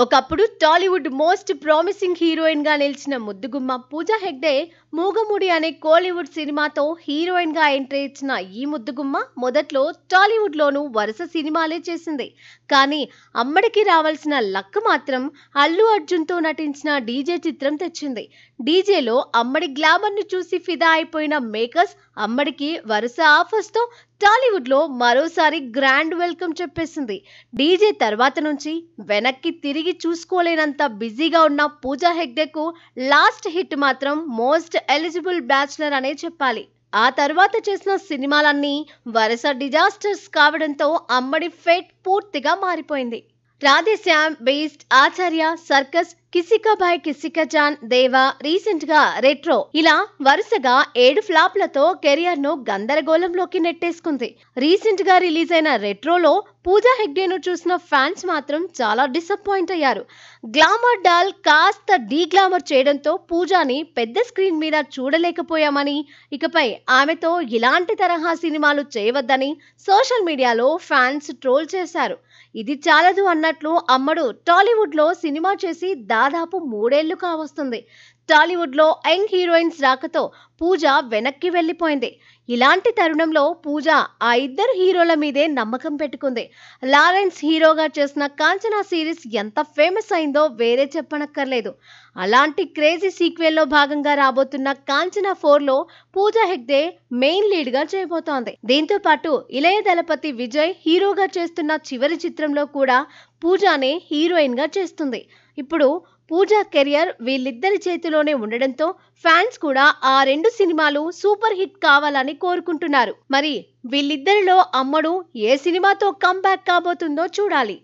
ఒకప్పుడు Tollywood most promising heroine గా నిలిచిన ముద్దుగుమ్మ పూజా హెగ్డే మూగముడి అనే కోలీవుడ్ సినిమాతో హీరోయిన్ గా ఎంట్రీ ఇచ్చిన ఈ ముద్దుగుమ్మ మొదట్లో టాలీవుడ్ లోనూ వరుస సినిమాలే చేసింది. కానీ అమ్మడికి రావాల్సిన లక్ మాత్రం అల్లు అర్జున్ తో నటించిన డీజే చిత్రం తెచ్చింది. డీజేలో అమ్మడి గ్లామర్ ను చూసి ఫిదా అయిపోయిన మేకర్స్ అమ్మడికి వరుస ఆఫర్స్ తో టాలీవుడ్ లో మరోసారి గ్రాండ్ వెల్కమ్ చెప్పేసింది. డీజే తర్వాత నుంచి వెనక్కి తిరిగి చూసుకోలేనంత బిజీగా ఉన్న పూజా హెగ్డేకు లాస్ట్ హిట్ మాత్రం మోస్ట్ ఎలిజిబుల్ బ్యాచులర్ అనే చెప్పాలి. ఆ తర్వాత చేసిన సినిమాలన్నీ వరుస డిజాస్టర్స్ కావడంతో అమ్మడి ఫేట్ పూర్తిగా మారిపోయింది. రాధేశ్యామ్, బీస్ట్, ఆచార్య, సర్కస్, కిసికా భాయ్ కిసికా జాన్, దేవా, రీసెంట్ గా రెట్రో ఇలా వరుసగా 7 ఫ్లాప్లతో కెరియర్ ను గందరగోళంలోకి నెట్టేసుకుంది. రీసెంట్ గా రిలీజ్ అయిన రెట్రోలో పూజా హెగ్డేను చూసిన ఫ్యాన్స్ మాత్రం చాలా డిసప్పాయింట్ అయ్యారు. గ్లామర్ డాల్ కాస్త డీ గ్లామర్ చేయడంతో పూజాని పెద్ద స్క్రీన్ మీద చూడలేకపోయామని, ఇకపై ఆమెతో ఇలాంటి తరహా సినిమాలు చేయవద్దని సోషల్ మీడియాలో ఫ్యాన్స్ ట్రోల్ చేశారు. ఇది చాలదు అన్నట్లు అమ్మడు టాలీవుడ్ లో సినిమా చేసి దాదాపు 3 ఏళ్లు కావస్తుంది. టాలీవుడ్ లో యంగ్ హీరోయిన్స్ రాకతో పూజ వెనక్కి వెళ్లిపోయింది. ఇలాంటి తరుణంలో పూజ ఆ ఇద్దరు హీరోల మీదే నమ్మకం పెట్టుకుంది. లారెన్స్ హీరోగా చేసిన కాంచనా సిరీస్ ఎంత ఫేమస్ అయిందో వేరే చెప్పనక్కర్లేదు. అలాంటి క్రేజీ సీక్వెల్ లో భాగంగా రాబోతున్న కాంచనా 4లో పూజా హెగ్డే మెయిన్ లీడ్ గా చేయబోతోంది. దీంతో పాటు ఇళయ దళపతి విజయ్ హీరోగా చేస్తున్న చివరి చిత్రంలో కూడా పూజానే హీరోయిన్ గా చేస్తుంది. ఇప్పుడు పూజా కెరియర్ వీళ్ళిద్దరి చేతిలోనే ఉండడంతో ఫ్యాన్స్ కూడా ఆ 2 సినిమాలు సూపర్ హిట్ కావాలని కోరుకుంటున్నారు. మరి వీళ్ళిద్దరిలో అమ్మడు ఏ సినిమాతో కమ్ బ్యాక్ కాబోతుందో చూడాలి.